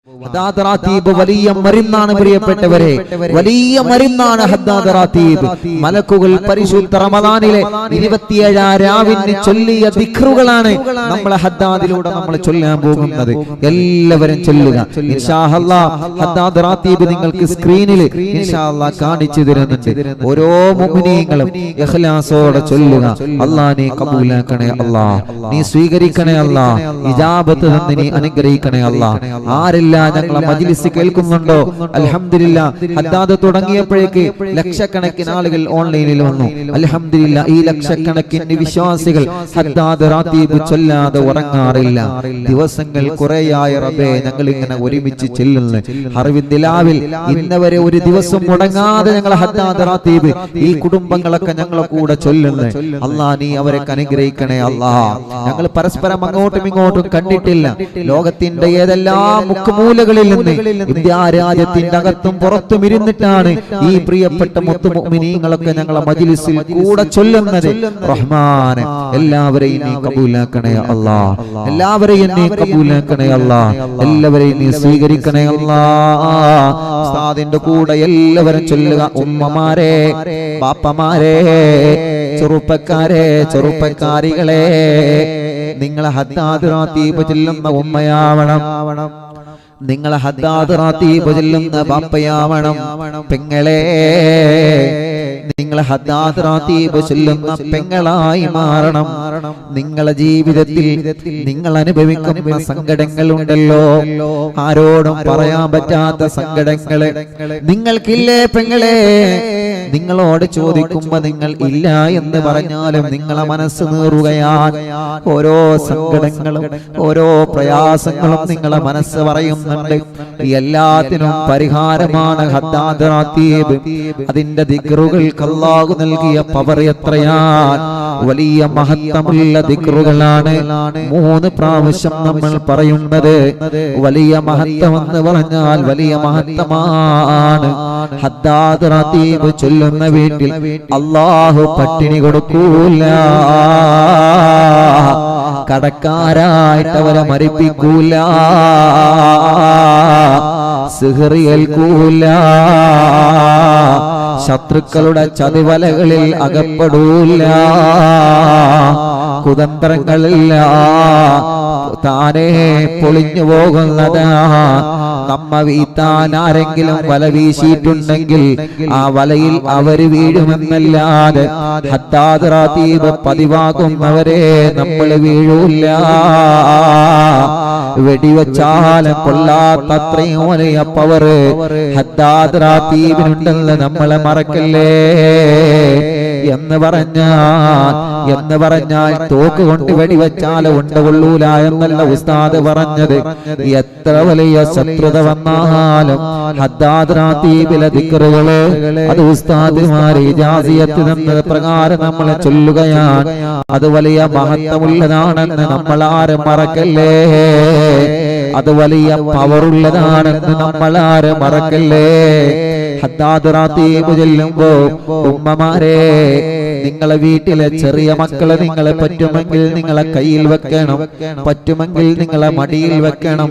ഹദ്ദാദ് റാത്തീബ് വലിയ മരുന്നാണ് പ്രിയപ്പെട്ടവരെ, വലിയ മരുന്നാണ് ഹദ്ദാദ് റാത്തീബ്. മലക്കുകൾ പരിശുദ്ധ റമദാനിലെ 27 രാവിന് ചൊല്ലിയ ദിക്റുകളാണ് നമ്മൾ ഹദ്ദാദിലൂടെ നമ്മൾ ചൊല്ലാൻ പോകുന്നത്. എല്ലാവരും ചൊല്ലുക ഇൻഷാ അല്ലാഹ്. ഹദ്ദാദ് റാത്തീബ് നിങ്ങൾക്ക് സ്ക്രീനിൽ ഇൻഷാ അല്ലാഹ് കാണിച്ചു തരുന്നുണ്ട്. ഓരോ മുഅ്മിനീങ്ങളും ഇഖ്ലാസോടെ ചൊല്ലുക. അല്ലാഹ് നീ കബൂലാക്കണേ അല്ലാഹ്, നീ സ്വീകരിക്കണേ അല്ലാഹ്, ഇജാബത്ത് തന്ന് നീ അനുഗ്രഹിക്കണേ അല്ലാഹ്. ആരെല്ലാം ഞങ്ങളെ മജ്ലിസ് കേൾക്കുന്നുണ്ടോ അൽഹംദുലില്ലാഹ്. ഹദ്ദാദ് തുടങ്ങിയപ്പോഴേക്ക് ലക്ഷക്കണക്കിന് ആളുകൾ ഓൺലൈനിൽ വന്നു. അൽഹംദുലില്ലാഹ്. ഈ ലക്ഷക്കണക്കിന് വിശ്വാസികൾ ഹദ്ദാദ് റാത്തീബ് ചൊല്ലാതെ ഉറങ്ങാറില്ല. ദിവസങ്ങൾ കുറേയായ റബ്ബേ ഞങ്ങൾ ഇങ്ങനെ ഒരുമിച്ച് ചെല്ലുന്നു. ഹർവിന്ദിലാവിൽ ഇന്നവരെ ഒരു ദിവസം മുടങ്ങാതെ ഞങ്ങൾ ഹദ്ദാദ് റാത്തീബ് ഈ കുടുംബങ്ങളൊക്കെ ഞങ്ങളെ കൂടെ ചൊല്ലുന്നു. അല്ലാഹ് നീ അവരെ അനുഗ്രഹിക്കണേ അല്ലാഹ്. ഞങ്ങൾ പരസ്പരം അങ്ങോട്ടും ഇങ്ങോട്ടും കണ്ടിട്ടില്ല. ലോകത്തിന്റെ ഏതെല്ലാം മുക്കുമൂലകളിൽ നിന്ന് ഇന്ത്യ രാജ്യത്തിന്റെ അകത്തും പുറത്തും ഇരുന്നിട്ടാണ് ഈ പ്രിയപ്പെട്ട മുത്തു മുഅ്മിനീങ്ങളൊക്കെ ഞങ്ങളെ മജ്ലിസിൽ കൂടെ ചൊല്ലുന്നത്. റഹ്മാനെ എല്ലാവരെയും നീ കബൂലാക്കണേ അല്ലാഹ്, എല്ലാവരെയും നീ കബൂലാക്കണേ അല്ലാഹ്, എല്ലാവരെയും നീ സ്വീകരിക്കണേ അല്ലാഹ്. ഉസ്താദിന്റെ കൂടെ എല്ലാവരും ചൊല്ലുക. ഉമ്മമാരെ, ബാപ്പമാരെ, ചെറുപ്പക്കാരെ, ചെറുപ്പക്കാരികളെ, നിങ്ങളെ ഹദ്ദാദ് റാത്തീബ് ചൊല്ലുന്ന ഉമ്മയാവണം, നിങ്ങളെ ഹദ്ദാദ് റാത്തീബ് ചൊല്ലുന്ന ബാപ്പയാവണം. പെങ്ങളെ, നിങ്ങളെ ഹദ്ദാദ് റാത്തീബ് ചൊല്ലുന്ന പെങ്ങളായി മാറണം. നിങ്ങളെ ജീവിതത്തിൽ നിങ്ങൾ അനുഭവിക്കുന്ന സങ്കടങ്ങളുണ്ടല്ലോ, ആരോടും പറയാൻ പറ്റാത്ത സങ്കടങ്ങള് നിങ്ങൾക്കില്ലേ പെങ്ങളെ? നിങ്ങളോട് ചോദിക്കുമ്പോ നിങ്ങൾ ഇല്ല എന്ന് പറഞ്ഞാലും നിങ്ങളെ മനസ്സ് നീറുകയാണ്. ഓരോ സങ്കടങ്ങളും ഓരോ പ്രയാസങ്ങളും നിങ്ങളെ മനസ്സ് പറയുന്നുണ്ട്. എല്ലാത്തിനും പരിഹാരമാണ് ഹദ്ദാദ് റാത്തീബ്. അതിന്റെ ദിക്റുകൾക്ക് അല്ലാഹു നൽകിയ പവർ എത്രയാണ്! വലിയ മഹത്വമുള്ള ദിക്റുകളാണ് 3 പ്രാവശ്യം നമ്മൾ പറയുന്നത്. വലിയ മഹത്വം എന്ന് പറഞ്ഞാൽ വലിയ മഹത്വമാണ്. ഹദ്ദാദ് റാത്തീബ് ചൊല്ലുന്ന വീട്ടിൽ അല്ലാഹു പട്ടിണി കൊടുക്കൂല, കടക്കാരായിട്ട് അവരെ മരിപ്പിക്കൂല, സിഹ്റ് ഏൽക്കൂല, ശത്രുക്കളുടെ ചതിവലകളിൽ അകപ്പെടൂല, കുതന്ത്രങ്ങളില്ല, താനേ പൊളിഞ്ഞു പോകുന്നതാ. നമ്മ വീത്താൻ ആരെങ്കിലും വല വീശിയിട്ടുണ്ടെങ്കിൽ ആ വലയിൽ അവര് വീഴുമെന്നല്ലാതെ ഹദ്ദാദ് റാത്തീബ് പതിവാകുന്നവരെ നമ്മൾ വീഴൂല. വെടിവെച്ചാലും കൊള്ളാത്തത്രയും വലിയ പവർ ഹദ്ദാദ് റാത്തീബിനുണ്ടെന്ന് നമ്മളെ മറക്കല്ലേ. എന്ന് പറഞ്ഞാൽ തോക്ക് കൊണ്ട് വെടിവെച്ചാലും ഉണ്ടകൊള്ളൂല എന്നല്ല ഉസ്താദ് പറഞ്ഞത്. എത്ര വലിയ ശത്രുത വന്നാലും ഹദ്ദാദ് റാത്തീബിലെ ദിക്റുകള് അത് ഉസ്താദ്മാരെ ഇജാസിയത്ത് തന്നത് പ്രകാരം നമ്മളെ ചൊല്ലുകയാണ്. അത് വലിയ മഹത്വമുള്ളതാണെന്ന് നമ്മൾ ആരും മറക്കല്ലേ. അത് വലിയ പവറുള്ളതാണെന്ന് നമ്മൾ ആരും മറക്കല്ലേ. ഹദ്ദാദ് റാത്തീബ് ചൊല്ലുമ്പോ ഉമ്മമാരെ, നിങ്ങളെ വീട്ടിലെ ചെറിയ മക്കളെ നിങ്ങളെ പറ്റുമെങ്കിൽ നിങ്ങളെ കയ്യിൽ വെക്കണം, പറ്റുമെങ്കിൽ നിങ്ങളെ മടിയിൽ വെക്കണം.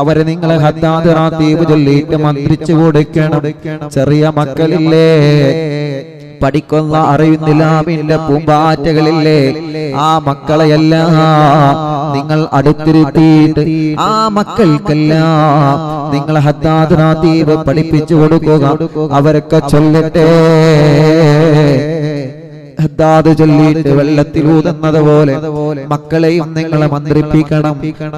അവരെ നിങ്ങളെ ഹദ്ദാദ് റാത്തീബ് ചൊല്ലിയിട്ട് മന്ത്രിച്ചു കൊടുക്കണം. ചെറിയ മക്കളില്ലേ, പഠിക്കുന്ന അറിവിന്ദിലാമിന്റെ പൂമ്പാറ്റകളില്ലേ, ആ മക്കളെയെല്ലാം നിങ്ങൾ അടുത്തിരുത്തിയിട്ട് ആ മക്കൾക്കെല്ലാം നിങ്ങൾ ഹദ്ദാദ് റാത്തീബ് പഠിപ്പിച്ചു കൊടുക്കുക. അവരൊക്കെ ചൊല്ലട്ടെ. ഹദ്ദാദ് ചൊല്ലിയിട്ട് വെള്ളത്തിലൂതുന്നത് പോലെ മക്കളെയും നിങ്ങളെ മന്ത്രിപ്പിക്കണം.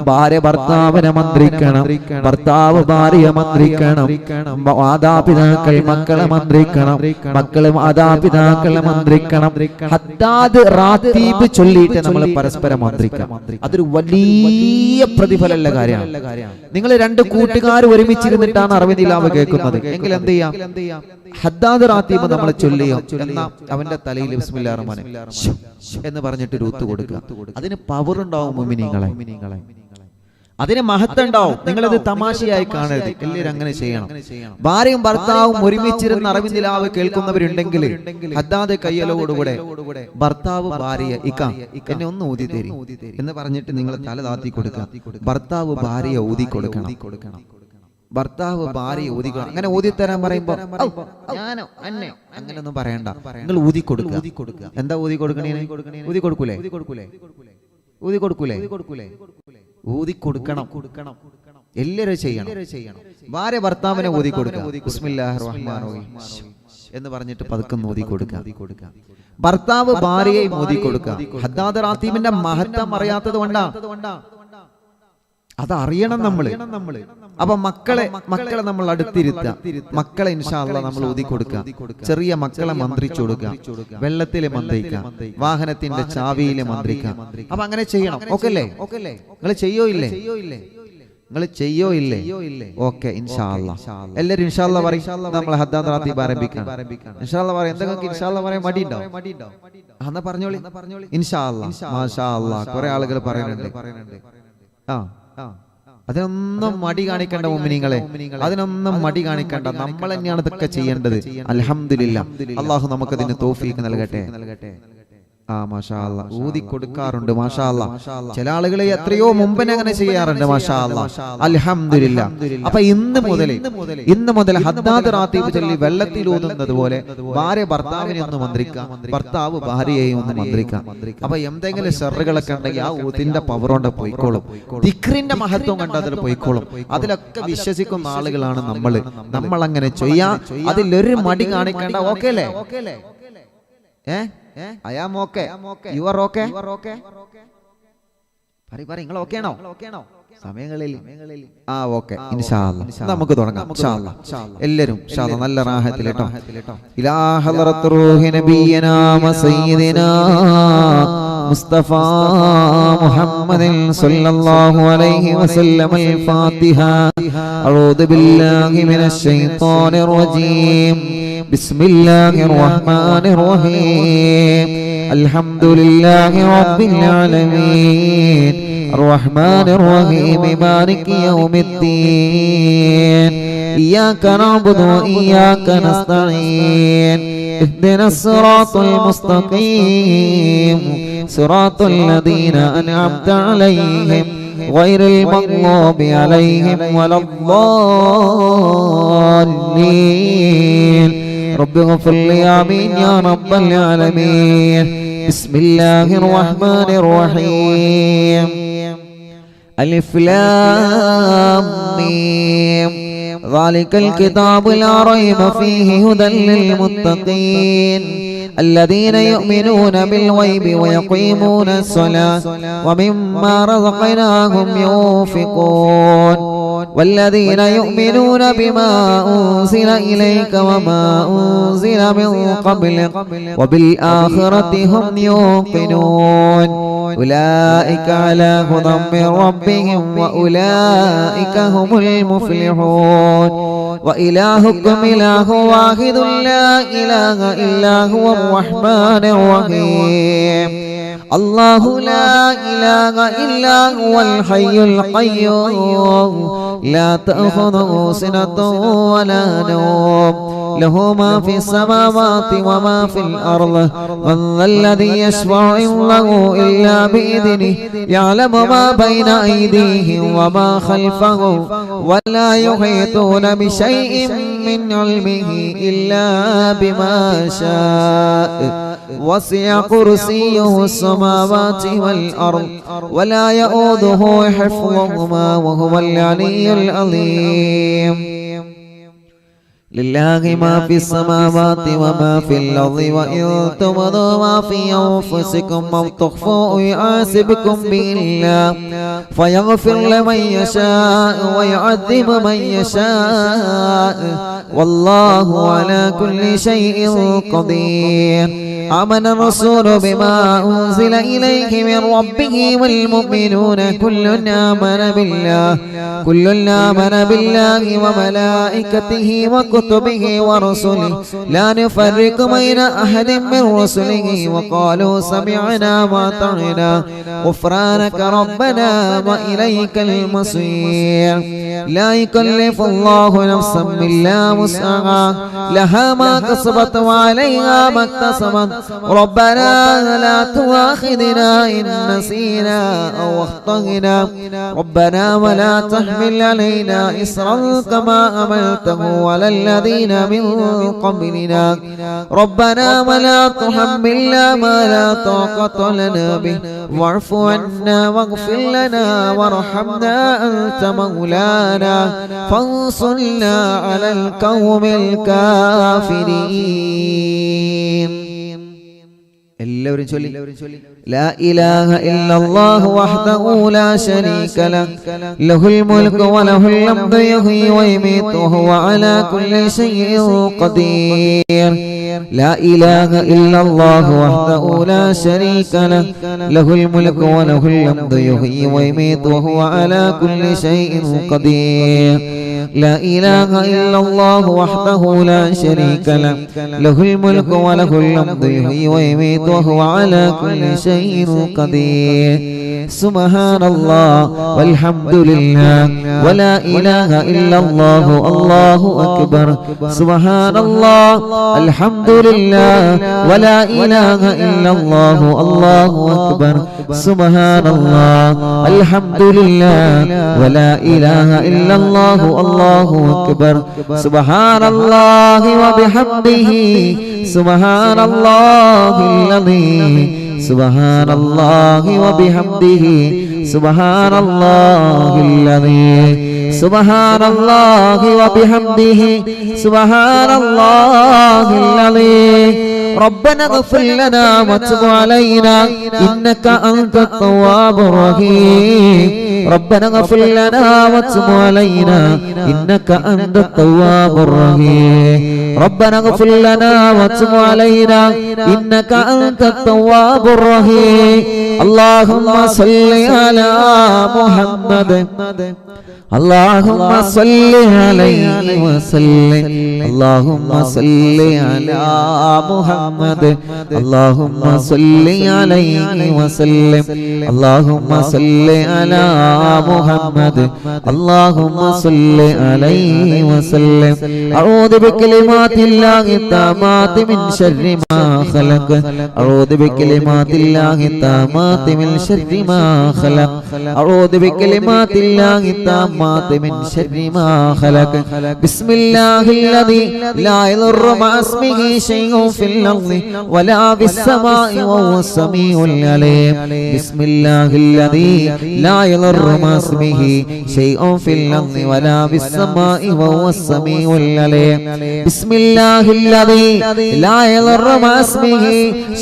ഭാര്യ ഭർത്താവിനെ മന്ത്രിക്കണം, ഭർത്താവ് ഭാര്യയെ മന്ത്രിക്കണം, മാതാപിതാക്കൾ മക്കളെ മന്ത്രിക്കണം, മക്കള് മാതാപിതാക്കളെ മന്ത്രിക്കണം. ഹദ്ദാദ് റാത്തീബ് ചൊല്ലിയിട്ട് നമ്മൾ പരസ്പരം മന്ത്രിക്കണം. അതൊരു വലിയ പ്രതിഫലമുള്ള കാര്യമാണ്. നിങ്ങൾ 2 കൂട്ടുകാർ ഒരുമിച്ചിരുന്നിട്ടാണ് അറിവിനിലാവ് കേൾക്കുന്നത് എങ്കിൽ എന്ത് ചെയ്യാം? ഹദ്ദാദ് റാത്തീബ് നമ്മൾ ചൊല്ലിയോ എന്നാ അവന്റെ തലയിൽ ബിസ്മില്ലാഹിർ റഹ്മാനിർ റഹീം എന്ന് പറഞ്ഞിട്ട് രൂത്ത് കൊടുക്കുക. അതിന് പവർ ഉണ്ടാവും മുഅ്മിനീങ്ങളെ, അതിന് മഹത്വം ഉണ്ടാവും. നിങ്ങളത് തമാശയായി കാണരുത്. എല്ലാവരും അങ്ങനെ ചെയ്യണം. ഭാര്യയും ഭർത്താവും ഒരുമിച്ചിരുന്ന് അറിവിന്ദിലാവ് കേൾക്കുന്നവരുണ്ടെങ്കിൽ ഹദ്ദാദ് കയ്യലോടുകൂടെ ഭർത്താവ് ഭാര്യയെ എന്നെ ഒന്ന് ഊതി തരും എന്ന് പറഞ്ഞിട്ട് നിങ്ങൾ തല താത്തി കൊടുക്കുക. ഭർത്താവ് ഭാര്യയെ ഊതി കൊടുക്കണം. ഭർത്താവ് ഭാര്യ ഊതിക്കണം. അങ്ങനെ ഊതിത്തരാൻ പറയുമ്പോ ഞാനോ അന്നെ അങ്ങനെയൊന്നും പറയണ്ട. നിങ്ങൾ ഊതി കൊടുക്കുക. എന്താ ഊതി കൊടുക്കണേ? ഊതി കൊടുക്കൂലേ? ഊതി കൊടുക്കണം. എല്ലാവരും ചെയ്യണം. ഭാര്യ ഭർത്താവിനെ ഊതി കൊടുക്കുക. ബിസ്മില്ലാഹിർ റഹ്മാനിർ റഹീം എന്ന് പറഞ്ഞിട്ട് പതുക്കെ ഊതി കൊടുക്കുക. ഭർത്താവ് ഭാര്യയെ ഊതി കൊടുക്കുക. ഹദ്ദാദ് റാത്തീബിന്റെ മഹത്വം അറിയാത്തത് കൊണ്ടാ. അതറിയണം നമ്മള്. അപ്പൊ മക്കളെ നമ്മൾ അടുത്തിരുത്തുക. മക്കളെ ഇൻഷാ അല്ലാഹ് നമ്മൾ ഊതി കൊടുക്കുക. ചെറിയ മക്കളെ മന്ത്രിച്ചു കൊടുക്കുക. വെള്ളത്തില് മന്ത്രിക്കുക, വാഹനത്തിന്റെ ചാവിയില് മന്ത്രിക്കുക. അപ്പൊ അങ്ങനെ ചെയ്യണം. ഓക്കെ അല്ലേ? നിങ്ങൾ ചെയ്യോ ഇല്ലേ? ഓക്കെ, ഇൻഷാ അല്ലാഹ്. എല്ലാവരും ഇൻഷാ അല്ലാഹ് പറയും. നമ്മൾ ഹദ്ദാദ് റാത്തീബ് ആരംഭിക്കാം. ഇൻഷാ അല്ലാഹ് പറയും. എന്തെങ്കിലും ഇൻഷാ അല്ലാഹ് പറയാൻ മടിയുണ്ടോ? എന്നാ പറഞ്ഞോളി. ഇൻഷാ അല്ലാഹ്, മാഷാ അല്ലാഹ്. കുറെ ആളുകൾ പറയുന്നുണ്ട്. അതിനൊന്നും മടി കാണിക്കേണ്ട മുഅ്മിനീങ്ങളെ, അതിനൊന്നും മടി കാണിക്കേണ്ട. നമ്മൾ തന്നെയാണ് ഇതൊക്കെ ചെയ്യേണ്ടത്. അൽഹംദുലില്ലാഹ്, അല്ലാഹു നമുക്കതിന് തൗഫീഖ് നൽകട്ടെ. മാഷാ അല്ലാഹ്. ഊതി കൊടുക്കാറുണ്ട്. മാഷാ അല്ലാഹ്. ചില ആളുകളെ എത്രയോ മുമ്പേ അങ്ങനെ ചെയ്യാറുണ്ട്. മാഷാ അല്ലാഹ്, അൽഹംദുലില്ലാഹ്. അപ്പൊ ഇന്ന് മുതൽ ഹദ്ദാദ് റാത്തീബ് ചൊല്ലി വെള്ളത്തിൽ ഊതുന്നത് പോലെ ഭാര്യ ഭർത്താവിനെ ഒന്ന് മന്ത്രിക്കാം, ഭർത്താവ് ഭാര്യയെയും ഒന്ന് മന്ത്രിക്കാം. അപ്പൊ എന്തെങ്കിലും ഷർറുകളൊക്കെ ഉണ്ടെങ്കിൽ ആ ഊതിന്റെ പവർ കൊണ്ട് പോയിക്കോളും. ദിക്റിന്റെ മഹത്വം കണ്ട് അതിൽ പോയിക്കോളും. അതിലൊക്കെ വിശ്വസിക്കുന്ന ആളുകളാണ് നമ്മൾ അങ്ങനെ ചെയ്യാം. അതിലൊരു മടി കാണിക്കേണ്ട. ഓക്കെ അല്ലേ? I am okay. You are okay? നിങ്ങൾ ഓക്കെ ആണോ? സമയങ്ങളിൽ ഓക്കെ. ഇൻഷാ അല്ലാഹ് നമുക്ക് തുടങ്ങാം. ഇൻഷാ അല്ലാഹ് എല്ലാവരും ഇൻഷാ അല്ലാഹ് നല്ല റാഹത്തിൽ കേട്ടോ. ഇലാ ഹളറത്ത് റൂഹി നബിയനാ സയ്യിദിനാ മുസ്തഫ മുഹമ്മദിൻ സല്ലല്ലാഹു അലൈഹി വസല്ലം. അൽ-ഫാത്തിഹ. അഊദു ബില്ലാഹി മിനശ് ശൈത്വാനിർ റജീം. ബിസ്മില്ലാഹിർ റഹ്മാനിർ റഹീം. അൽഹംദുലില്ലാഹി റബ്ബിൽ ആലമീൻ. الرحمن الرحيم مالك يوم الدين. إياك نعبد وإياك نستعين. اهدنا الصراط المستقيم صراط الذين أنعمت عليهم غير المغضوب عليهم ولا الضالين. رب اغفر لي آمين يا رب العالمين. بسم الله الرحمن الرحيم. ألف لام ميم. ذلك الكتاب لا ريب فيه هدى للمتقين الذين يؤمنون بالغيب ويقيمون الصلاة ومما رزقناهم ينفقون والذين يؤمنون بما أنزل إليك وما أنزل من قبلك وبالآخرة هم يوقنون أولئك على هدى من ربهم وأولئك هم المفلحون. وإلهكم إله واحد لا إله إلا هو الرحمن الرحيم. الله لا إله إلا هو الحي القيوم لا تأخذه سنة ولا نوم له ما في السماوات وما في الأرض. من ذا الذي يشفع عنده إلا بإذنه يعلم ما بين أيديهم وما خلفهم ولا يحيطون بشيء من علمه إلا بما شاء. وسع كرسيه السماوات والأرض ولا يؤوده حفظهما وهو العلي العظيم. لله ما في السماوات وما في الأرض وإن تبدوا ما في أنفسكم أو تخفوه يحاسبكم به الله فيغفر لمن يشاء ويعذب من يشاء والله على كل شيء قدير. آمن الرسول بما أنزل إليه من ربه والمؤمنون كل آمن بالله وملائكته وكتبه ورسله لا نفرق بين أحد من رسله وقالوا سمعنا وأطعنا غفرانك ربنا وإليك المصير. لا يكلف الله نفسا إلا وسعها لها ما كسبت وعليها ما اكتسبت ربنا لا تؤاخذنا إن نسينا أو أخطأنا ربنا ولا تحمل علينا إصرا كما حملته على الذين من قبلنا ربنا ولا تحملنا ما لا طاقة لنا به واعف عنا واغفر لنا وارحمنا أنت مولانا فانصرنا على القوم الكافرين. എല്ലാവരും ചൊല്ലി ലാ ഇലാഹ ഇല്ലല്ലാഹു വഹ്ദഹു ലാ ശരീക ലഹു ലഹുൽ മുൽക്കു വലഹുൽ ഹംദു യുഹ്യി വയുമീതു വഹുവ അലാ കുല്ലി ശൈഇൻ ഖദീർ. لا إله إلا الله وحده لا شريك له له الملك وله الحمد يحيي ويميت وهو على كل شيء قدير. لا إله إلا الله وحده لا شريك له له الملك وله الحمد يحيي ويميت وهو على كل شيء قدير. سبحان الله والحمد لله ولا إله إلا الله الله أكبر. سبحان الله الحمد لله ولا إله إلا الله الله أكبر. سبحان الله الحمد لله ولا إله إلا الله الله أكبر. سبحان الله وبحمده سبحان الله العظيم. سبحان الله وبحمده سبحان الله العظيم. سبحان الله وبحمده سبحان الله العظيم. ربنا اغفر لنا وتب علينا إنك أنت التواب الرحيم. ربنا اغفر لنا وتب علينا إنك أنت التواب الرحيم. ربنا اغفر لنا وتب علينا إنك أنت التواب الرحيم. اللهم صل على محمد اللهم صل عليه وسلم. اللهم صل على محمد اللهم صل عليه وسلم. اللهم صل على محمد اللهم صل عليه وسلم. أعوذ بكلمات الله التامات من شر ما خلق. أعوذ بكلمات الله التامات من شر ما خلق. أعوذ بكلمات الله التامات من شر ما خلق. بسم الله الذي لا يضر مع اسمه شيء في الأرض ولا في السماء وهو السميع العليم. بسم الله الذي لا يضر مع اسمه شيء في الأرض ولا في السماء وهو السميع العليم. بسم الله الذي لا يضر مع اسمه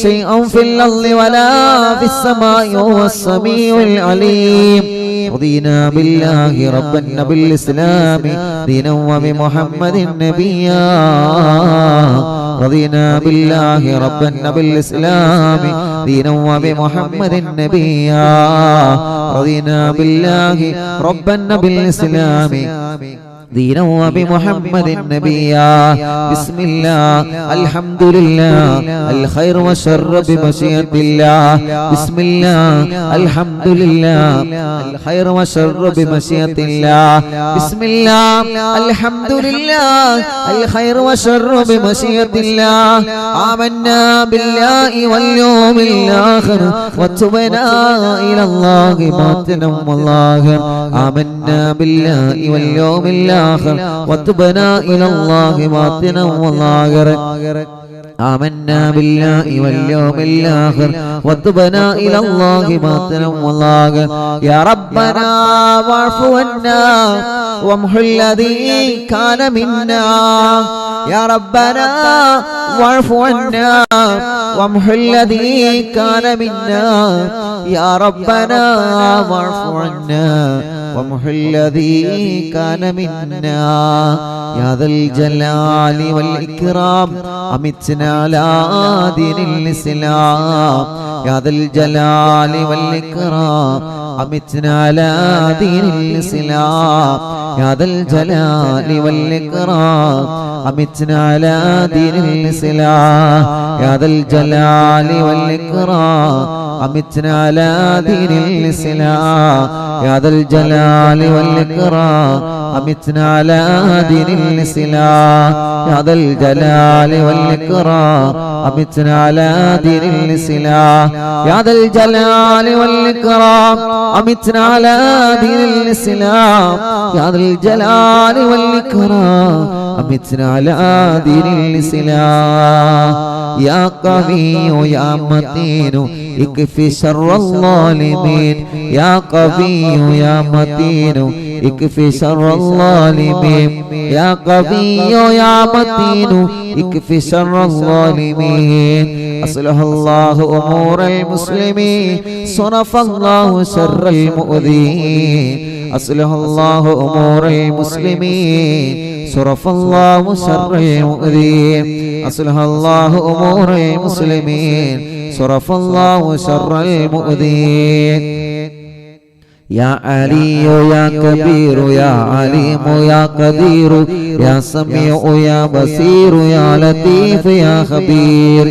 شيء في الأرض ولا في السماء وهو السميع العليم. رضينا بالله ربا وبالإسلام دينا وبمحمد نبيا. رضينا بالله ربا وبالإسلام دينا وبمحمد نبيا. رضينا بالله ربا وبالإسلام دينا وبمحمد نبيا. بسم الله الحمد لله الخير والشر بمشيئة الله. بسم الله الحمد لله الخير والشر بمشيئة الله. بسم الله الحمد لله الخير والشر بمشيئة الله. آمنا بالله واليوم الآخر وتبنا إلى الله باطنا والظاهر. آمنا بالله واليوم الآخر وتبنا إلى الله باطنا وظاهرا. آمنا بالله واليوم الآخر وتبنا إلى الله باطنا وظاهرا. يا ربنا واعف عنا وامحو الذي كان منا. يا ربنا واعف عنا وامحو الذي كان منا. يا ربنا واعف عنا وامحو الذي كان منا. يا ذا الجلال والإكرام أمتنا على دين الإسلام. يا ذا الجلال والإكرام أمتنا على دين الإسلام. يا ذا الجلال والإكرام أمتنا على دين الإسلام. يا ذا الجلال والإكرام أمتنا على دين الإسلام يا ذا الجلال والإكرام أمتنا على دين الإسلام يا ذا الجلال والإكرام أمتنا على دين الإسلام يا ذا الجلال والإكرام أمتنا على دين الإسلام يا ذا الجلال والإكرام أمتنا على دين الإسلام يا قوي يا متين اكفي شر الظالمين يا قوي يا متين اكفي شر الظالمين يا قوي يا متين اكفي شر الظالمين أصلح الله أمور المسلمين صرف الله شر المؤذين أصلح الله أمور المسلمين صرف الله شر المؤذين أصلح الله أمور المسلمين صرف الله شر المؤذين يا علي يا كبير يا عليم يا قدير يا سميع يا بصير يا لطيف يا خبير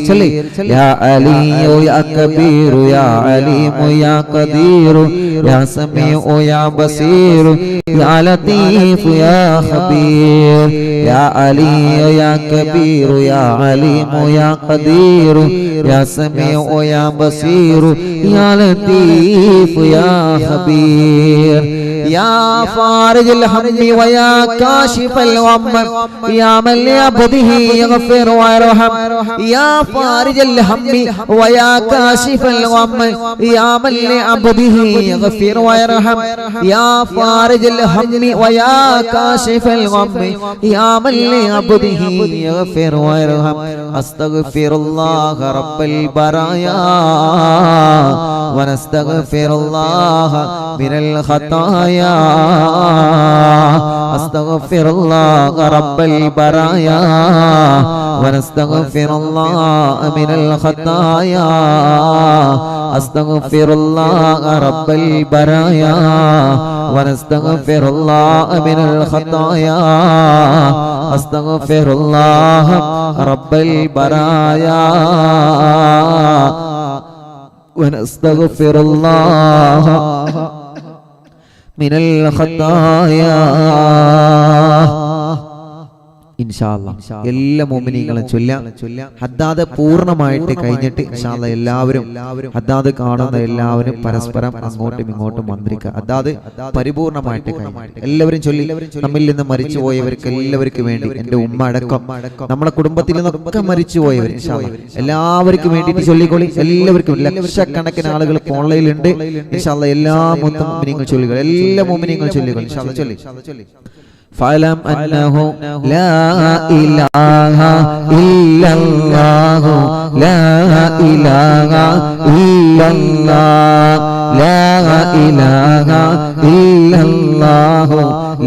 يا علي يا كبير يا عليم يا قدير يا سميع يا بصير يا لطيف يا خبير يا علي يا كبير يا عليم يا قدير يا سميع يا بصير يا لطيف يا خبير يا فارج الهم ويا كاشف الغم يا من لعبده يغفر ويرحم يا فارج الهم ويا كاشف الغم يا من لعبده يغفر ويرحم يا فارج الهم ويا كاشف الغم يا من لعبده يغفر ويرحم أستغفر الله رب البرايا ونستغفر الله من الخطايا أستغفر الله رب البرايا ونستغفر الله من الخطايا أستغفر الله رب البرايا ونستغفر الله من الخطايا أستغفر الله رب البرايا ونستغفر الله من الخطايا ഇൻഷാ അല്ലാഹ് എല്ലാ മുഅ്മിനീങ്ങളും ചൊല്ലാം. ഹദ്ദാദ് പൂർണ്ണമായിട്ട് കഴിഞ്ഞിട്ട് ഇൻഷാ അല്ലാഹ് എല്ലാവരും ഹദ്ദാദ് കാണുന്ന എല്ലാവരും പരസ്പരം അങ്ങോട്ടും ഇങ്ങോട്ടും മന്ത്രിക്കുക. ഹദ്ദാദ് പരിപൂർണമായിട്ട് കഴിഞ്ഞിട്ട് എല്ലാവരും ചൊല്ലി. നമ്മിൽ നിന്ന് മരിച്ചുപോയവർക്ക് എല്ലാവർക്കും വേണ്ടി, എൻ്റെ ഉമ്മ അടക്കം നമ്മുടെ കുടുംബത്തിൽ നിന്നൊക്കെ മരിച്ചുപോയവർ ഇൻഷാ അല്ലാഹ് എല്ലാവർക്കും വേണ്ടിയിട്ട് ചൊല്ലിക്കൊള്ളി. എല്ലാവർക്കും ലക്ഷക്കണക്കിന് ആളുകൾ ഓൺലൈനിലുണ്ട്. ഇൻഷാ അല്ലാഹ് എല്ലാ മുഅ്മിനീങ്ങൾ ചൊല്ലുക, എല്ലാ മുഅ്മിനീങ്ങളും ചൊല്ലിക്കൊള്ളി. ഇൻഷാ അല്ലാഹ് ചൊല്ലി. فاعلم أنه لا إله إلا الله لا إله إلا الله لا إله إلا الله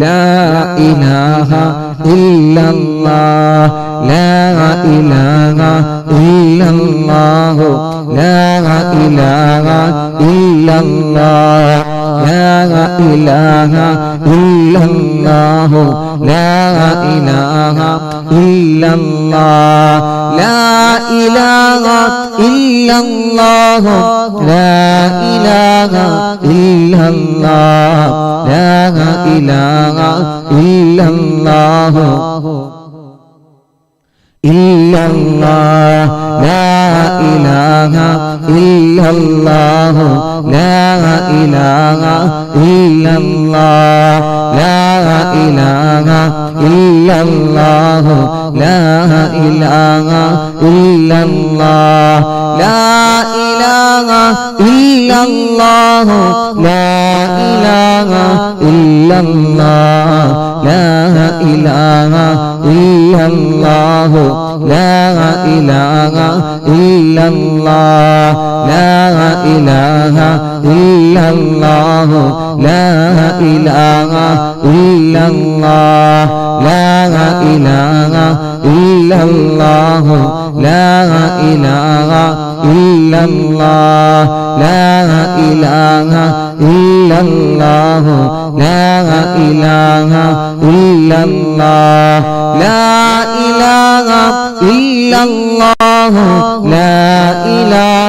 لا إله إلا الله لا إله إلا الله لا إله إلا الله لا إله إلا الله لا إله إلا الله لا إله إلا الله لا إله إلا الله لا إله إلا الله إلا الله لا إله إلا الله لا إله إلا الله لا إله إلا الله لا إله إلا الله لا إله إلا الله لا إله إلا الله لا إله إلا الله لا إله إلا الله لا إله إلا الله لا إله إلا الله لا إله إلا الله لا إله إلا الله لا إله إلا الله لا إله إلا الله لا إله إلا الله لا إله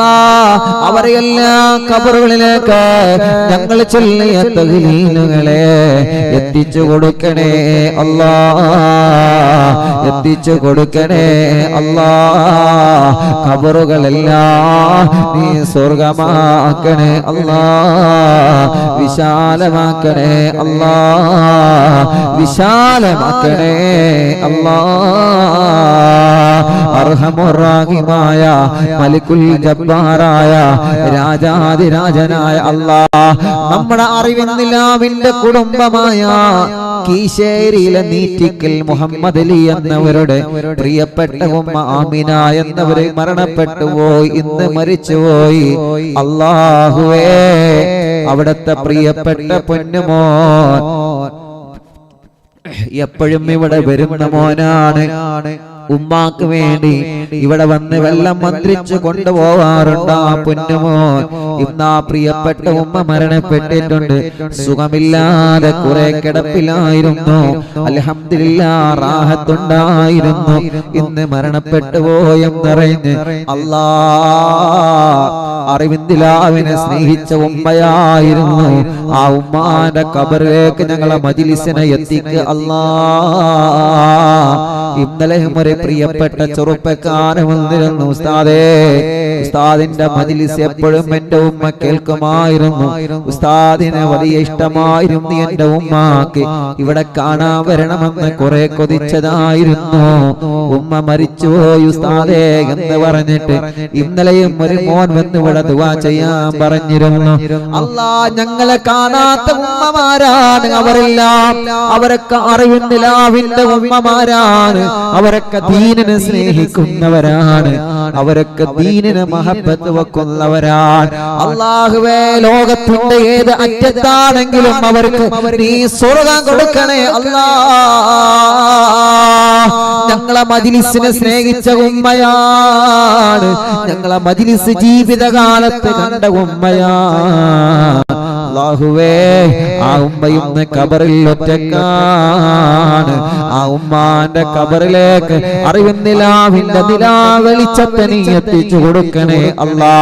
അല്ലാ അവരെല്ലാം ഖബറുകളിലേക്ക് ഞങ്ങൾ ചൊല്ലിയ തഹ്ലീലുകളെ എത്തിച്ചു കൊടുക്കണേ അല്ലാ, എത്തിച്ചു കൊടുക്കണേ അല്ലാ. ഖബറുകളെല്ലാം നീ സ്വർഗമാക്കണേ അല്ലാ, വിശാലമാക്കണേ അല്ലാ, വിശാലമാക്കണേ അല്ലാ. അർഹമുർ-റഹീമായ മലിക്കുൽ ജബ്ബാറായ രാജാധിരാജനായ അല്ലാ, നമ്മുടെ അറിവിന്നിലാവിന്റെ കുടുംബമായ കീശേരിയിലെ നീറ്റിക്കൽ മുഹമ്മദ് അലി എന്നവരുടെ പ്രിയപ്പെട്ട ഉമ്മ ആമിന എന്നവരെ മരണപ്പെട്ടു പോയി, ഇന്ന് മരിച്ചുപോയി. അല്ലാഹുവേ അവിടത്തെ പ്രിയപ്പെട്ട പൊന്നുമോൻ എപ്പോഴും ഇവിടെ വരുന്ന മോനാണ്. ഉമ്മാക്ക് വേണ്ടി ഇവിടെ വന്ന് വെള്ളം മന്ത്രിച്ചു കൊണ്ടുപോവാറുണ്ട് ആ പൊന്നുമോൻ. ഇന്ന് ആ പ്രിയപ്പെട്ട ഉമ്മ മരണപ്പെട്ടിട്ടുണ്ട്. സുഖമില്ലാതെ കുറെ കിടപ്പിലായിരുന്നു. അൽഹംദുലില്ലാഹ് റാഹത്തുണ്ടായിരുന്നു. ഇന്ന് മരണപ്പെട്ടു പോയെന്നറിഞ്ഞ് അല്ലാ അറിവിന്ദിലാവിനെ സ്നേഹിച്ച ഉമ്മയായിരുന്നു. ആ ഉമ്മാന്റെ ഖബറിലേക്ക് ഞങ്ങളെ മജ്‌ലിസിനെ എത്തിക്കുക അല്ലാ. ഇന്നലെ ഒരു പ്രിയപ്പെട്ട ചെറുപ്പക്കാരൻ വന്നിരുന്നു. ഉസ്താദേ, ഉസ്താദിന്റെ മജ്‌ലിസ് എപ്പോഴും എന്റെ ഉമ്മ കേൾക്കുമായിരുന്നു. ഉസ്താദിനെ വലിയ ഇഷ്ടമായിരുന്നു. എന്റെ ഉമ്മാക്ക് ഇവിടെ കാണാൻ വരണമെന്ന് കുറെ കൊതിച്ചതായിരുന്നു. ഉമ്മ മരിച്ചുപോയി ഉസ്താദേ എന്ന് പറഞ്ഞിട്ട് ഇന്നലെയും ഒരു മോൻ വന്ന് ഇവിടെ ദുആ ചെയ്യാൻ പറഞ്ഞിരുന്നു. അല്ലാ ഞങ്ങളെ കാണാത്ത ഉമ്മമാരാണ് അവരെല്ലാം. അവരൊക്കെ അറിവിന്ദിലാവിന്റെ ഉമ്മമാരാണ്. അവരൊക്കെ ദീനിനെ സ്നേഹിക്കുന്നവരാണ്. അവരൊക്കെ ദീനിനെ മഹബത്ത് വെക്കുന്നവരാണ്. അല്ലാഹുവേ ലോകത്തിന്റെ ഏത് അറ്റത്താണെങ്കിലും അവർക്ക് നീ സ്വർഗ്ഗം കൊടുക്കണേ അല്ലാ. ഞങ്ങളെ മജ്‌ലിസിനെ സ്നേഹിച്ച ഉമ്മയാണ്. ഞങ്ങളെ മജ്‌ലിസ് ജീവിതകാലത്ത് കണ്ട ഉമ്മയാണ്. അല്ലാഹുവേ ആ ഉമ്മ ഇന്ന് ഖബറിൽ ഒറ്റക്കാണ്. ആ ഉമ്മാന്റെ ഖബറിലേക്ക് അറിവിന്ദിലാവിന്റെ നിലാവെളിച്ചത്തെ നീ എത്തിച്ചു കൊടുക്കണേ അല്ലാ.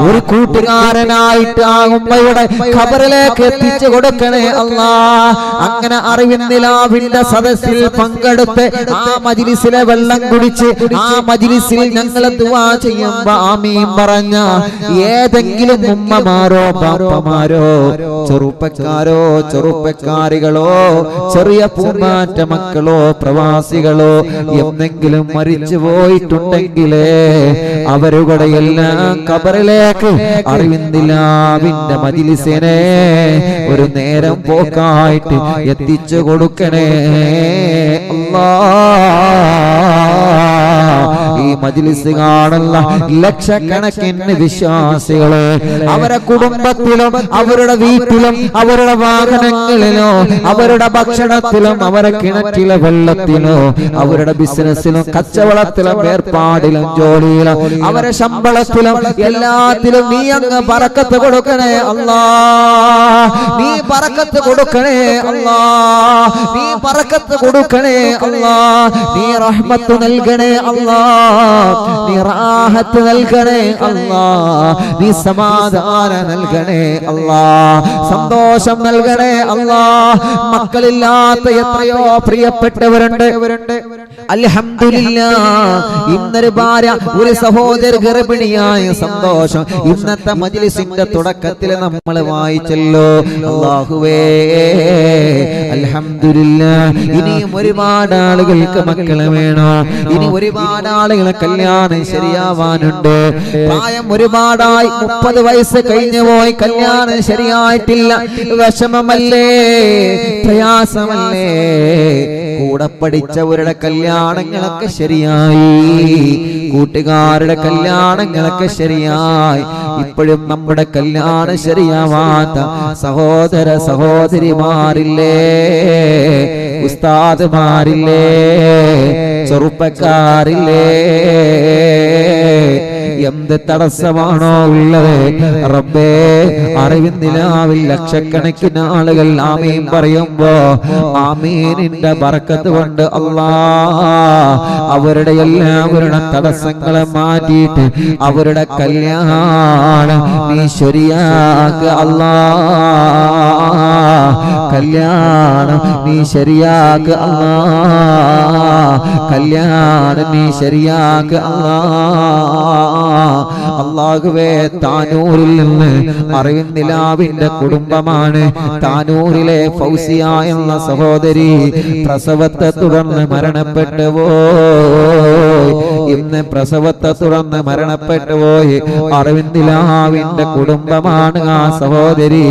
ഒരു കൂട്ടുകാരനായിട്ട് ആ ഉമ്മയുടെ ഖബറിലേക്ക് എത്തിച്ചു കൊടുക്കണേ അല്ലാ. അങ്ങനെ അറിവിന്ദിലാവിന്റെ സദസ്സിൽ പങ്കെടുത്ത് ആ മജ്‌ലിസിലെ വെള്ളം കുടിച്ച് ആ മജ്‌ലിസിൽ ഞങ്ങൾ ദുആ ചെയ്യുമ്പോ ആമീൻ പറഞ്ഞ ഏതെങ്കിലും ഉമ്മമാരോ ബാപ്പമാരോ ചെറുപ്പക്കാരോ ചെറുപ്പക്കാരികളോ ചെറിയ പൂമാറ്റ മക്കളോ പ്രവാസികളോ എന്തെങ്കിലും മരിച്ചു പോയിട്ടുണ്ടെങ്കിലേ അവരുടെ എല്ലാം ഖബറിലേക്ക് അറിവിന്ദിലാവിന്റെ മജ്‌ലിസിനെ ഒരു നേരം പോക്കായിട്ട് എത്തിച്ചു കൊടുക്കണേ അല്ലാ. ഈ മജ്‌ലിസ് കാണുന്ന ലക്ഷക്കണക്കിന് വിശ്വാസികള് അവരുടെ കുടുംബത്തിലും അവരുടെ വീട്ടിലും അവരുടെ വാഹനങ്ങളിലോ അവരുടെ ഭക്ഷണത്തിലും അവരുടെ കിണറ്റിലെ വെള്ളത്തിലോ അവരുടെ ബിസിനസ്സിലും കച്ചവടത്തിലും ഏർപ്പാടിലും ജോലിയിലും അവരുടെ ശമ്പളത്തിലും എല്ലാത്തിലും നീ അങ്ങ് ബറക്കത്ത് കൊടുക്കണേ അല്ലാ. നീ ബറക്കത്ത് കൊടുക്കണേ അല്ലാ. നീ ബറക്കത്ത് കൊടുക്കണേ അല്ലാ. നീ റഹ്മത്ത് നൽകണേ അല്ലാ. നീ റാഹത്ത് നൽകണേ അല്ലാ. നീ സമാധാനം നൽകണേ അല്ലാ. സന്തോഷം നൽകണേ അല്ലാ. മക്കളില്ലാത്ത എത്രയോ പ്രിയപ്പെട്ടവരുണ്ട്. അൽഹംദുലില്ലാഹ് ഇന്നൊരു ഭാര്യ ഒരു സഹോദര ഗർഭിണിയായ സന്തോഷം ഇന്നത്തെ മജ്‌ലിസിന്റെ തുടക്കത്തിൽ നമ്മൾ വായിച്ചല്ലോ. അല്ലാഹുവേ അൽഹംദുലില്ലാഹ് ഇനിയും ഒരുപാട് ആളുകൾക്ക് മക്കളെ വേണോ. ഇനി ഒരുപാട് ആളുകളെ കല്യാണം ശരിയാവാനുണ്ട്. പ്രായം ഒരുപാടായി 30 വയസ്സ് കഴിഞ്ഞു പോയി കല്യാണം ശരിയായിട്ടില്ല. വിഷമമല്ലേ, പ്രയാസമല്ലേ. കൂടെ പഠിച്ചവരുടെ കല്യാണങ്ങളൊക്കെ ശരിയായി, കൂട്ടുകാരുടെ കല്യാണങ്ങളൊക്കെ ശരിയായി. ഇപ്പോഴും നമ്മുടെ കല്യാണം ശരിയാവാത്ത സഹോദര സഹോദരിമാരില്ലേ, ഉസ്താദ്മാരില്ലേ, ചെറുപ്പക്കാരില്ലേ. എന്ത് തടസ്സമാണോ ഉള്ളത് റബ്ബേ അറിവിൻ നിലാവിൽ ലക്ഷക്കണക്കിന് ആളുകൾ ആമീൻ പറയുമ്പോ ആമീനിന്റെ ബർക്കത്ത് കൊണ്ട് അല്ലാഹ് അവരുടെ എല്ലാവരുടെ തടസ്സങ്ങളെ മാറ്റിയിട്ട് അവരുടെ കല്യാണം നീ ശരിയാക്ക് അല്ലാഹ് കല്യാണം നീ ശരിയാക്ക് അല്ലാഹ് കല്യാണം നീ ശരിയാക്ക് അല്ലാഹുവേ താനൂരിൽ നിന്ന് അറിവിൻ നിലാവിന്റെ കുടുംബമാണ് താനൂരിലെ ഫൗസിയ എന്ന സഹോദരി പ്രസവത്തെ തുടർന്ന് മരണപ്പെട്ടു പോയി ഇന്ന് പ്രസവത്തെ തുടർന്ന് മരണപ്പെട്ടു പോയി അറിവിൻ നിലാവിന്റെ കുടുംബമാണ് ആ സഹോദരി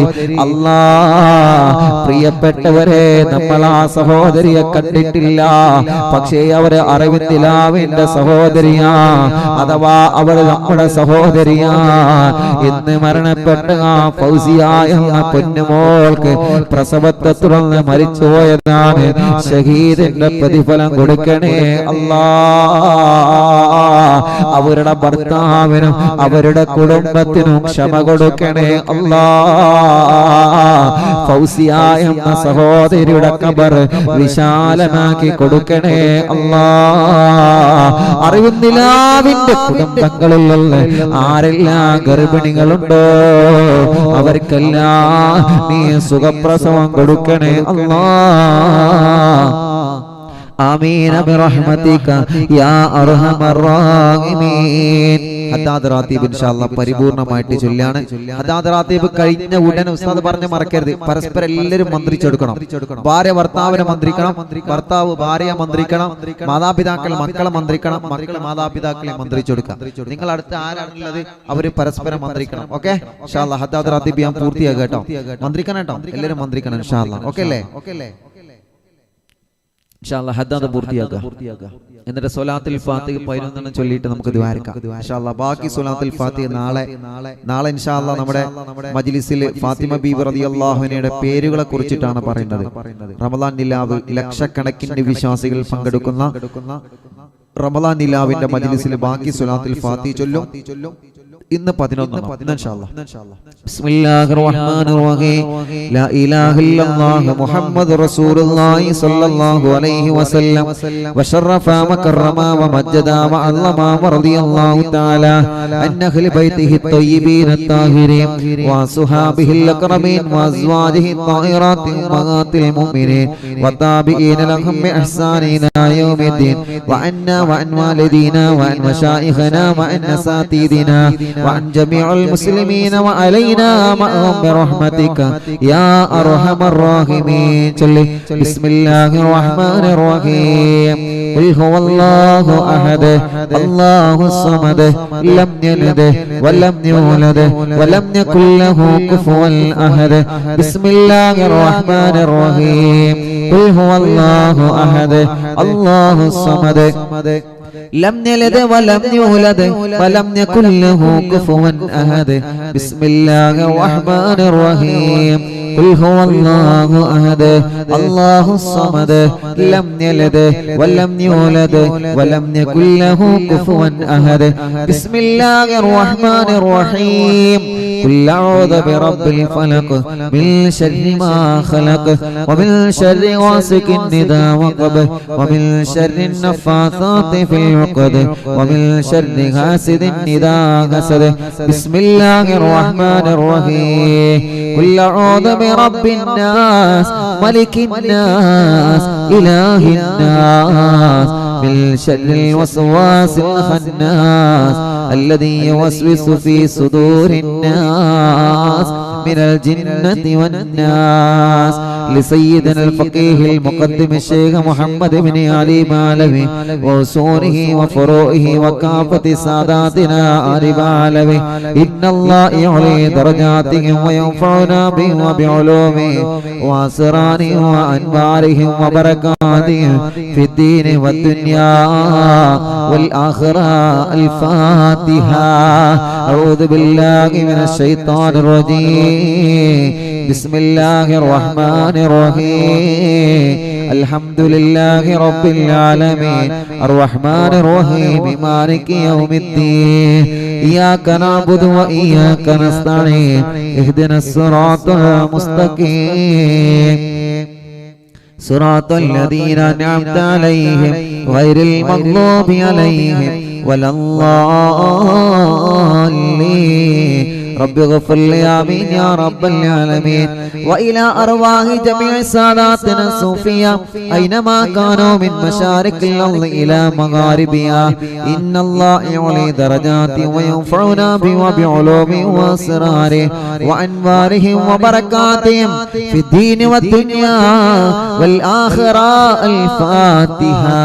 അല്ലാഹ് പ്രിയപ്പെട്ടവരെ നമ്മൾ ആ സഹോദരിയെ കണ്ടിട്ടില്ല പക്ഷേ അവര് അറിവിൻ നിലാവിന്റെ സഹോദരിയാ അഥവാ അവർ നമ്മുടെ സഹോദരിയാ ഇന്ന് മരണപ്പെട്ട ആ ഫൗസിയ എന്ന പൊന്നുമോൾക്ക് പ്രസവത്തെ തുടർന്ന് മരിച്ചുപോയതാണ് ഷഹീദിന്റെ പ്രതിഫലം കൊടുക്കണേ അല്ലാഹ് അവരുടെ ഭർത്താവിനും അവരുടെ കുടുംബത്തിനും ക്ഷമ കൊടുക്കണേ അല്ലാഹ് ഫൗസിയ എന്ന സഹോദരിയുടെ ഖബർ വിശാലമാക്കി കൊടുക്കണേ അല്ലാഹ് അറിവിൻ നിലാവിന്റെ കുടുംബങ്ങളിൽ ആരെല്ലാം ഗർഭിണികളുണ്ടോ അവർക്കെല്ലാം നീ സുഖപ്രസവം കൊടുക്കണേ അല്ലാഹ് ആമീൻ ബിറഹ്മതിക യാ അർഹമർ റഹീമീൻ ഹദ്ദാദ് റാത്തീബ് ഇൻഷാ അല്ലാഹ് പരിപൂർണമായിട്ട് ചൊല്ലാണ് ഹദ്ദാദ് റാത്തീബ് കഴിഞ്ഞ ഉടനെ ഉസ്താദ് പറഞ്ഞു മറക്കരുത് പരസ്പരം എല്ലാവരും മന്ത്രിച്ചെടുക്കണം ഭാര്യ ഭർത്താവിനെ മന്ത്രിക്കണം ഭർത്താവ് ഭാര്യയെ മന്ത്രിക്കണം മാതാപിതാക്കൾ മക്കളെ മന്ത്രിക്കണം മക്കൾ മാതാപിതാക്കളെ മന്ത്രിച്ചെടുക്കാം നിങ്ങൾ അടുത്ത് ആരാണുള്ളത് അവര് പരസ്പരം മന്ത്രിക്കണം ഓക്കെ ഇൻഷാ അല്ലാഹ് ഹദ്ദാദ് റാത്തീബ് ഞാൻ പൂർത്തിയാക്കാം കേട്ടോ മന്ത്രിക്കണം കേട്ടോ എല്ലാവരും മന്ത്രിക്കണം ഇൻഷാ അല്ലാഹ് ഓക്കെ അല്ലേ ഇൻഷാ അല്ലാഹ് ഹദ്ദാദ് പൂർത്തിയാക്കുക എന്നിട്ട് സ്വലാത്തുൽ ഫാത്തിഹ 11 ചൊല്ലിയിട്ട് നമുക്ക് ദുആരിക്കാം ഇൻഷാ അല്ലാഹ് ബാക്കി സ്വലാത്തുൽ ഫാത്തിഹ നാളെ ഇൻഷാ അല്ലാഹ് നമ്മുടെ മജ്ലിസിൽ ഫാത്തിമ ബീവി റളിയല്ലാഹു അൻഹയുടെ പേരുകളെ കുറിച്ചിട്ടാണ് പറയുന്നത് റമദാൻ നിലാവ് ലക്ഷക്കണക്കിന് വിശ്വാസികൾ പങ്കെടുക്കുന്ന റമദാൻ നിലാവിന്റെ മജ്ലിസിൽ ബാക്കി സ്വലാത്തുൽ ഫാത്തിഹ ചൊല്ലും ഇന്ന് 11 ഇൻഷാ അല്ലാഹ് ബിസ്മില്ലാഹിർ റഹ്മാനിർ റഹീം ലാ ഇലാഹ ഇല്ലല്ലാഹ് മുഹമ്മദുർ റസൂലുള്ളാഹി സ്വല്ലല്ലാഹു അലൈഹി വസല്ലം വശറഫ വകറമ വമജ്ജദ വഅല്ലമ റളിയല്ലാഹു തആല അൻ അഹ്ലി ബൈതിഹി ത്വയ്യിബീന അത്താഹിരീൻ വസുഹാബിഹിൽ അക്രമീൻ വഅസ്വാജിഹി الطاهرات أمهات المؤمنين والتابعين لهم بإحسان إلى يوم الدين وعنا وعن والدينا وعن مشايخنا وعن أساتذتنا وعن جميع المسلمين وعلينا معهم برحمتك يا أرحم الراحمين بسم الله الرحمن الرحيم قل هو الله أحد الله الصمد لم يلد ولم يولد ولم يكن له كفوا أحد بسم الله الرحمن الرحيم قل هو الله أحد الله الصمد لم يلد ولم يولد ولم يكن له كفوا أحد بسم الله الرحمن الرحيم قل هو الله أحد الله الصمد لم يلد ولم يولد ولم يكن له كفوا أحد بسم الله الرحمن الرحيم قل أعوذ برب الفلق من شر ما خلق ومن شر غاسق إذا وقب ومن شر النفاثات في العقد ومن شر حاسد إذا حسد بسم الله الرحمن الرحيم قل أعوذ برب الناس ملك الناس إله الناس من شر الوسواس الخناس الذي يوسوس في صدور الناس من الجنة والناس لسيدنا الفقيه المقدم الشيخ محمد بن علي مالوي وأصوله وفروعه وكافة ساداتنا آل مالوي إن الله يعلي درجاتهم وينفعنا بهم وبعلومهم وأسرارهم وأنوارهم وبركاتهم في الدين والدنيا والآخرة الفاتحة أعوذ بالله من الشيطان الرجيم بسم الله الرحمن الرحيم الحمد لله رب العالمين الرحمن الرحيم مالك يوم الدين إياك نعبد وإياك نستعين اهدنا الصراط المستقيم صراط الذين أنعمت عليهم غير المغضوب عليهم ولا الضالين رب اغفر لي آمين يا رب العالمين وإلى أرواح جميع ساداتنا الصوفية أينما كانوا من مشارق الأرض إلى مغاربها إن الله يعلي درجات وينفعنا بعلومه وأسراره وأنوارهم وبركاتهم في الدين والدنيا والآخرة الفاتحة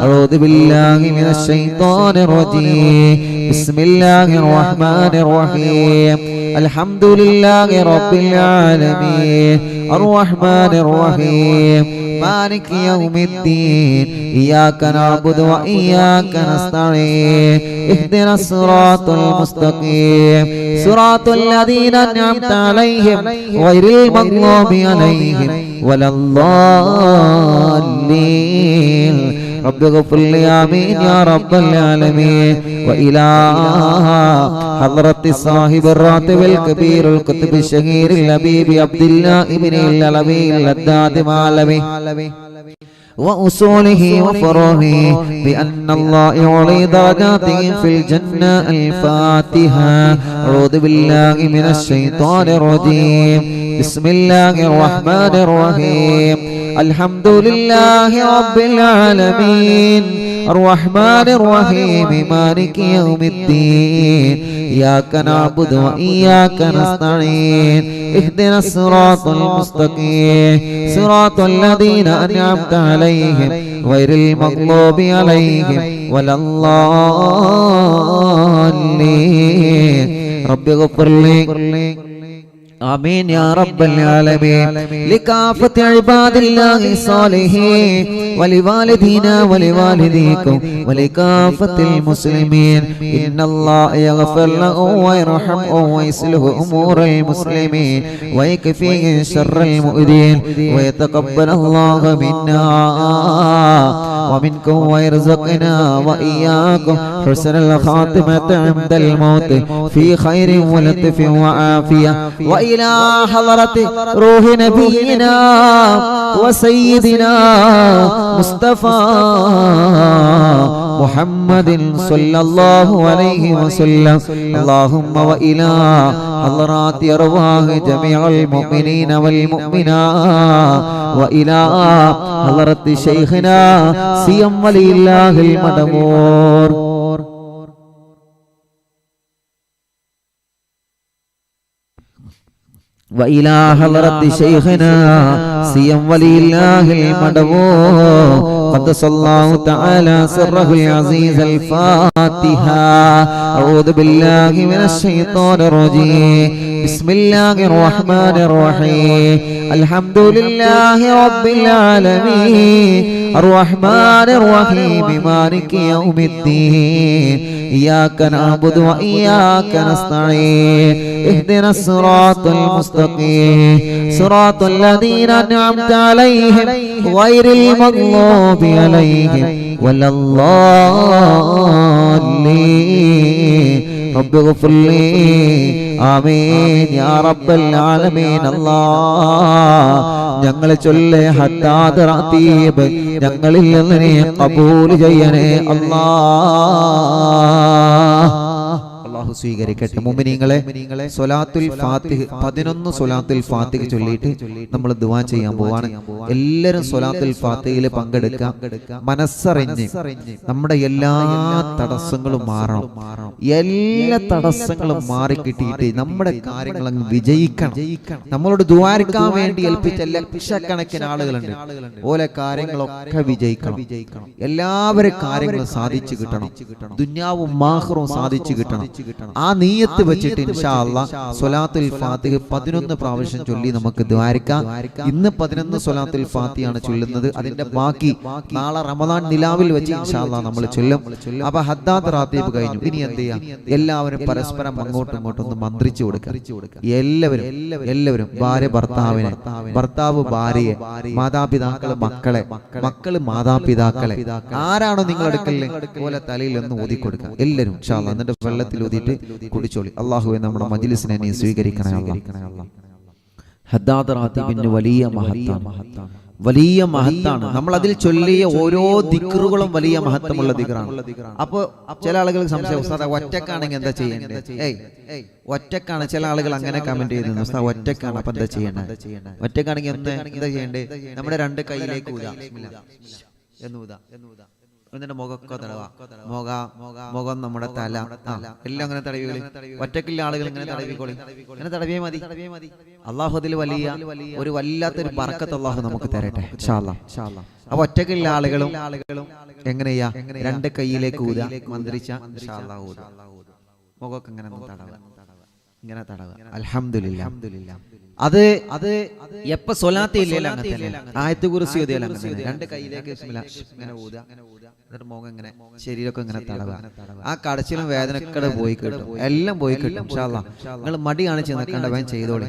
أعوذ بالله من الشيطان الرجيم بسم الله الرحمن الرحيم الحمد لله رب العالمين الرحمن الرحيم مالك يوم الدين إياك نعبد وإياك نستعين اهدنا الصراط المستقيم صراط الذين أنعمت عليهم غير المغضوب عليهم ولا الضالين رب اغفر لي آمين يا رب العالمين وإلى حضرة صاحب الراتب الكبير الكتب الشهير الحبيب عبد الله ابن العلوي اللداد معلوي وأصوله وفروعه بأن الله يعلي درجاته في الجنة الفاتحة أعوذ بالله من الشيطان الرجيم بسم الله الرحمن الرحيم الحمد لله رب العالمين الرحمن الرحيم مالك يوم الدين إياك نعبد وإياك نستعين اهدنا الصراط المستقيم صراط الذين أنعمت عليهم غير المغضوب عليهم ولا الضالين رب اغفر لي آمين يا رب العالمين لكافة عباد الله الصالحين ولوالدينا ولوالديكم ولكافة المسلمين إن الله يغفر لهم ويرحمهم ويصلح أمور المسلمين ويكفيهم شر المؤذين ويتقبل الله منا ومنكم ويرزقنا وإياكم حسن الخاتمة عند الموت في خير ولطف وعافية وإلى حضرة روح نبينا وسيدنا مصطفى محمد صلى الله عليه وسلم اللهم وإلى حضرات أرواح جميع المؤمنين والمؤمنات وإلى حضرة شيخنا سيم ولي الله المدمور وإلى حضرة شيخنا سيم ولي الله المدمور قدس الله تعالى سره العزيز الفاتحة أعوذ بالله من الشيطان الرجيم بسم الله الرحمن الرحيم الحمد لله رب العالمين الرحمن الرحيم مالك يوم الدين إياك نعبد وإياك نستعين اهدنا الصراط المستقيم صراط الذين أنعمت عليهم غير المغضوب عليهم ولا الضالين رب اغفر لي آمين يا رب العالمين الله ഞങ്ങളെ ചൊല്ലേ ഹത്താദ് റതീബ് ഞങ്ങളിൽ നിന്ന് നീ ഖബൂൽ ചെയ്യണേ അല്ലാഹ് അല്ലാഹു സ്വീകരിക്കട്ടെ. മുഅ്മിനീങ്ങളെ സ്വലാത്തുൽ ഫാത്തിഹ് 11 സ്വലാത്തുൽ ഫാത്തിഹ് ചൊല്ലിയിട്ട് നമ്മൾ ദുആ ചെയ്യാൻ പോവാണ്. എല്ലാവരും സ്വലാത്തുൽ ഫാത്തിഹയിൽ പങ്കെടുക്കുക. മനസ്സറിഞ്ഞ് നമ്മുടെ എല്ലാ തടസ്സങ്ങളും മാറണം. എല്ലാ തടസ്സങ്ങളും മാറി കിട്ടിയിട്ട് നമ്മുടെ കാര്യങ്ങൾ അങ്ങ് വിജയിക്കണം. നമ്മളോട് ദുആരിക്കാൻ വേണ്ടി ഏൽപ്പിച്ച ലക്ഷക്കണക്കിന് ആളുകളുണ്ട്. ഓലെ കാര്യങ്ങളൊക്കെ വിജയിക്കണം. എല്ലാവരുടെ കാര്യങ്ങളും സാധിച്ചു കിട്ടണം. ദുനിയാവും ആഖിറവും സാധിച്ചു കിട്ടണം. ആ നീയത്ത് വെച്ചിട്ട് ഇൻഷാ അല്ലാഹ് സ്വലാത്തുൽ ഫാത്തിഹ 11 പ്രാവശ്യം ചൊല്ലി നമുക്ക് ദ്വാരിക്കാം. ഇന്ന് 11 സ്വലാത്തുൽ ഫാത്തിഹയാണ് ചൊല്ലുന്നത്. അതിന്റെ ബാക്കി നാളെ റമദാൻ നിലാവിൽ വെച്ച് ഇൻഷാ അല്ലാഹ് നമ്മൾ ചൊല്ലും. അപ്പൊ ഹദ്ദാദ് റാത്തീബ് കഴിഞ്ഞു. ഇനി എന്ത് ചെയ്യാം? എല്ലാവരും പരസ്പരം അങ്ങോട്ടും ഇങ്ങോട്ടും ഒന്ന് മന്ത്രിച്ചു കൊടുക്കുക. എല്ലാവരും ഭാര്യ ഭർത്താവിനെ, ഭർത്താവ് ഭാര്യയെ, മാതാപിതാക്കള് മക്കളെ, മക്കള് മാതാപിതാക്കളെ, ആരാണോ നിങ്ങൾ അടുക്കലിൽ പോലെ തലയിൽ ഒന്ന് ഊതിക്കൊടുക്കുക എല്ലാവരും ഇൻഷാ അല്ലാഹ്. എന്നിട്ട് വെള്ളത്തിൽ ഊതിയിട്ട് കുടിച്ചോളി. അല്ലാഹുവേ നമ്മുടെ മജ്‌ലിസിനെ നീ സ്വീകരിക്കണേ അല്ലാഹ്. ഹദ്ദാദ് റാത്തീബിന് വലിയ മഹത്താണ്. നമ്മൾ അതിൽ ചൊല്ലിയ ഓരോ ദിക്റുകളും വലിയ മഹത്വമുള്ള ദിക്റാണ്. അപ്പൊ ചില ആളുകൾക്ക് സംശയം, ഉസ്താദ് ഒറ്റക്കാണെങ്കിൽ എന്താ ചെയ്യേണ്ടത്? ഒറ്റക്കാണ്. ചില ആളുകൾ അങ്ങനെ കമന്റ് ചെയ്യുന്നു, ഉസ്താദ് ഒറ്റക്കാണ്, അപ്പൊ എന്താ ചെയ്യേണ്ടത്? ഒറ്റക്കാണെങ്കിൽ എന്താ ചെയ്യേണ്ടത്? നമ്മുടെ രണ്ട് കൈയിലേക്ക് ഊതാ, എന്നിട്ട് മുഖമൊക്കെ തടവാ. മുഖം നമ്മുടെ തല എല്ലാം അങ്ങനെ തടവികളി. ഒറ്റക്കുള്ള ആളുകൾ ഇങ്ങനെ തടവിക്കോളി, അങ്ങനെ തടവിയേ മതി. അള്ളാഹു അതിൽ ഒരു വല്ലാത്തൊരു ബർക്കത്ത് അള്ളാഹു നമുക്ക് തരട്ടെ ഇൻഷാ അല്ലാഹ്. അപ്പൊ ഒറ്റക്കുള്ള ആളുകളും എങ്ങനെയാ? രണ്ട് കൈയിലേക്ക് ഊതാ, മന്ത്രിച്ച ഇൻഷാ അല്ലാഹ് ഊതാ. മുഖമൊക്കെ ഇങ്ങനെ തടവുക. അൽഹംദുലില്ലാഹ്. അത് എപ്പോ സ്വലാത്ത് ഇല്ലല്ലോ അങ്ങനെ തന്നെ. ആയത്ത് കുർസി ഓതിയാൽ അങ്ങനെ തന്നെ. രണ്ട് കൈയിലേക്ക് ഇങ്ങനെ ഊതാ, എന്നിട്ട് മുഖം ഇങ്ങനെ, ശരീരമൊക്കെ ഇങ്ങനെ തടവുക. ആ കടച്ചിലും വേദനയൊക്കെ പോയി കിട്ടും, എല്ലാം പോയി കിട്ടും ഇൻഷാ അല്ലാഹ്. നിങ്ങൾ മടി കാണിച്ച് നിൽക്കേണ്ട, വേഗം ചെയ്തോളി.